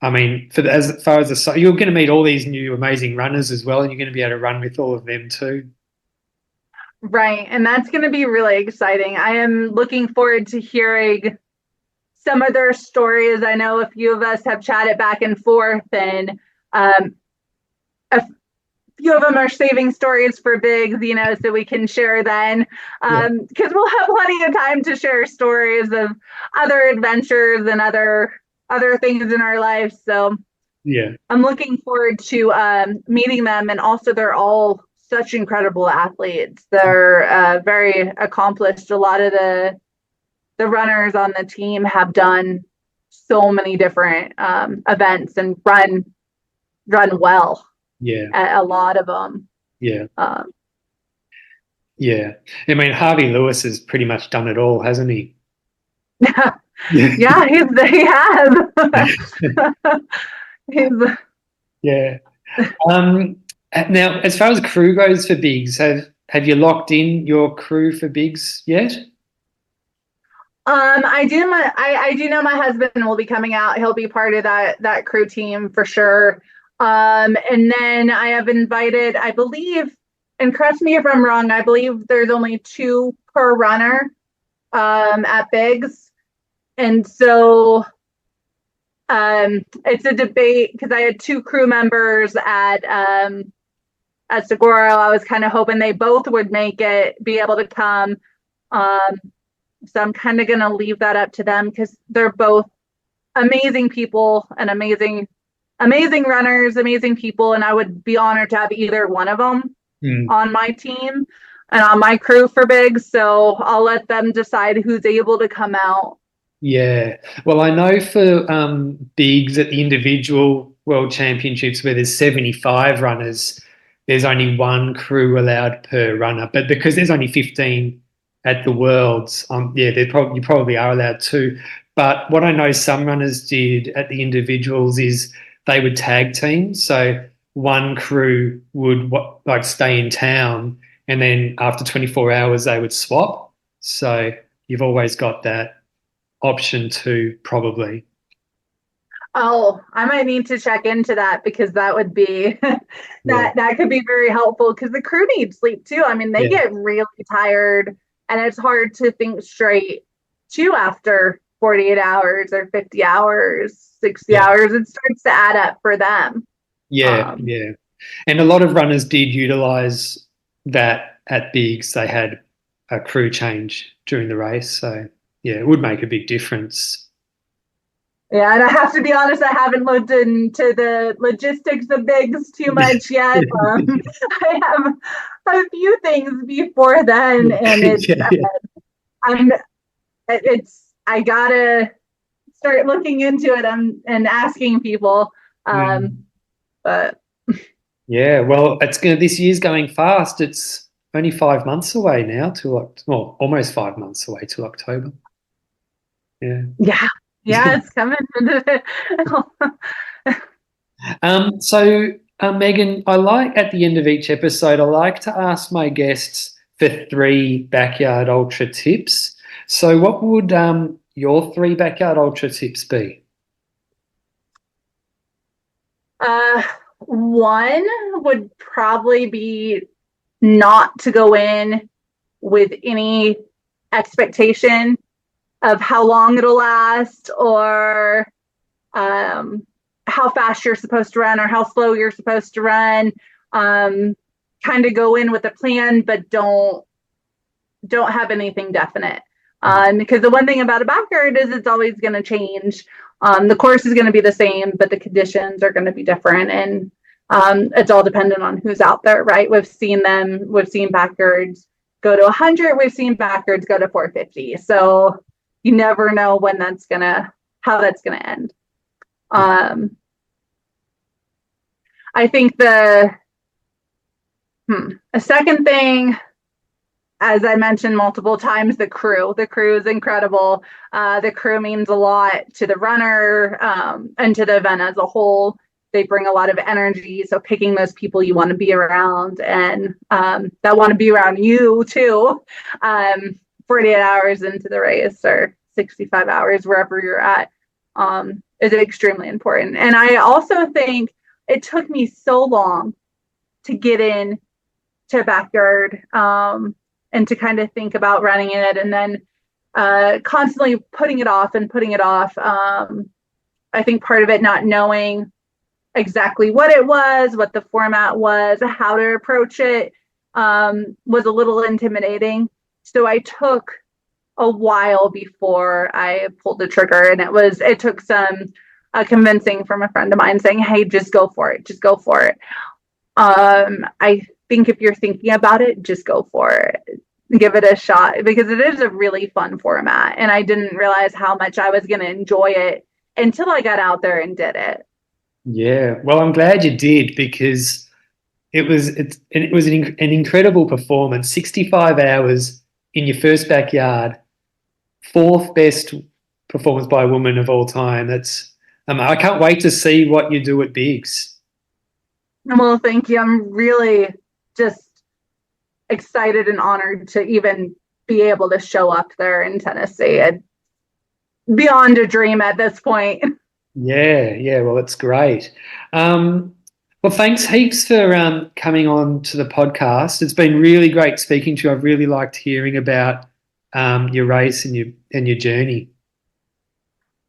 I mean, as far as you're going to meet all these new amazing runners as well, and you're going to be able to run with all of them too. Right, and that's going to be really exciting. I am looking forward to hearing some of their stories. I know a few of us have chatted back and forth, and a few of them are saving stories for bigs, so we can share then, because we'll have plenty of time to share stories of other adventures and other things in our life. So yeah, I'm looking forward to meeting them. And also, they're all such incredible athletes. They're very accomplished. A lot of the runners on the team have done so many different events and run well. Yeah, at a lot of them. Yeah. Yeah. I mean, Harvey Lewis has pretty much done it all, hasn't he? Yeah, he has. Yeah. Now, as far as crew goes for bigs, have you locked in your crew for bigs yet? I do know my husband will be coming out. He'll be part of that crew team for sure. And then I have invited, I believe, and correct me if I'm wrong, I believe there's only 2 per runner at bigs. And so it's a debate, because I had 2 crew members at Saguaro. I was kind of hoping they both would make it, be able to come. So I'm kind of going to leave that up to them, because they're both amazing people and amazing runners, amazing people. And I would be honored to have either one of them on my team and on my crew for bigs. So I'll let them decide who's able to come out. Yeah. Well, I know for bigs at the individual world championships, where there's 75 runners, there's only 1 crew allowed per runner. But because there's only 15 at the Worlds, you probably are allowed 2. But what I know some runners did at the individuals is they would tag team. So one crew would stay in town, and then after 24 hours they would swap. So you've always got that option too, probably. Oh, I might need to check into that, because that would be that could be very helpful, because the crew needs sleep too. I mean, they get really tired, and it's hard to think straight too after 48 hours or 50 hours, 60 hours. It starts to add up for them. Yeah. And a lot of runners did utilize that at bigs. They had a crew change during the race. So, yeah, it would make a big difference. Yeah, and I have to be honest, I haven't looked into the logistics of bigs too much yet. I have a few things before then, and I gotta start looking into it and asking people. But yeah, well, this year's going fast. It's only 5 months away now well, almost 5 months away till October. Yeah. Yeah. Yeah, it's coming. Megan, I like at the end of each episode, I like to ask my guests for 3 backyard ultra tips. So, what would your 3 backyard ultra tips be? Uh, One would probably be not to go in with any expectation of how long it'll last or um, how fast you're supposed to run or how slow you're supposed to run. Kind of go in with a plan, but don't have anything definite. Because the one thing about a backyard is it's always going to change. The course is going to be the same, but the conditions are going to be different, and it's all dependent on who's out there, right? We've seen backyards go to 100. We've seen backyards go to 450. So you never know how that's gonna end. I think a second thing, as I mentioned multiple times, the crew. The crew is incredible. The crew means a lot to the runner and to the event as a whole. They bring a lot of energy. So picking those people you want to be around and that want to be around you too. 48 hours into the race or 65 hours, wherever you're at, is extremely important. And I also think it took me so long to get in to backyard and to kind of think about running it, and then constantly putting it off and putting it off. I think part of it not knowing exactly what it was, what the format was, how to approach it was a little intimidating. So I took a while before I pulled the trigger, and it took some convincing from a friend of mine saying, "Hey, just go for it. Just go for it." I think if you're thinking about it, just go for it. Give it a shot, because it is a really fun format, and I didn't realize how much I was going to enjoy it until I got out there and did it. Yeah, well, I'm glad you did, because it was an incredible performance. 65 hours in your first backyard, fourth best performance by a woman of all time. That's I can't wait to see what you do at Bigs. Well, thank you. I'm really just excited and honored to even be able to show up there in Tennessee. It's beyond a dream at this point. Yeah. Well, that's great. Well, thanks heaps for coming on to the podcast. It's been really great speaking to you. I've really liked hearing about your race and your journey.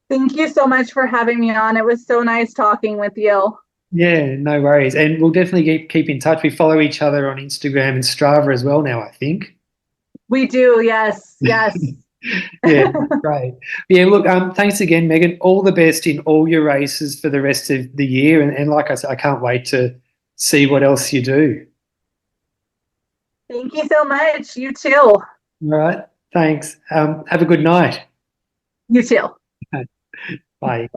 Thank you so much for having me on. It was so nice talking with you. Yeah, no worries. And we'll definitely keep in touch. We follow each other on Instagram and Strava as well now, I think. We do, yes. Yeah, great. Yeah, look, thanks again, Megan. All the best in all your races for the rest of the year. And like I said, I can't wait to see what else you do. Thank you so much. You too. All right. Thanks. Have a good night. You too. Bye.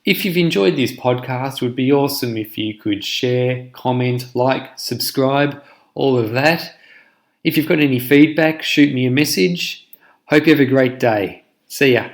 If you've enjoyed this podcast, it would be awesome if you could share, comment, like, subscribe, all of that. If you've got any feedback, shoot me a message. Hope you have a great day. See ya.